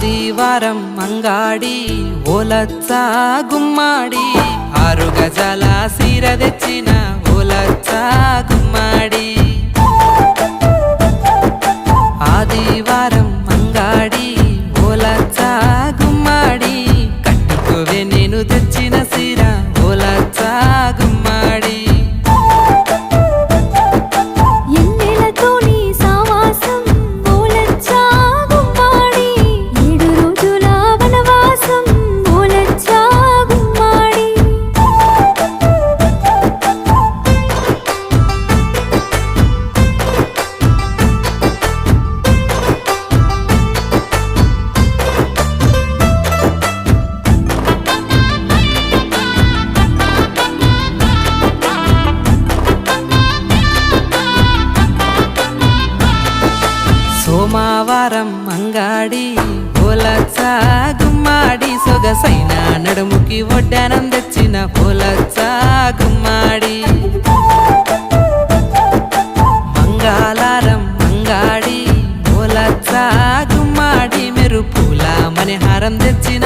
ఆదివారం అంగాడి ఓలచ్చ గుమ్మాడి 6 గజాల సీర తెచ్చిన ఓలచ్చ గుమ్మాడి ఆదివారం అంగాడి ఓలచ్చ గుమ్మాడి కట్టుకోవే నేను తెచ్చిన సీర ఓలచ్చ గుమ్మాడి సోమవారం అంగాడి ఓలచ్చ గుమ్మాడి సొగసైన నడుముకి వడ్డానం తెచ్చిన ఓలచ్చ గుమ్మాడి మంగళవారం అంగాడి ఓలచ్చ గుమ్మాడి మెరుపుల మణిహారం తెచ్చిన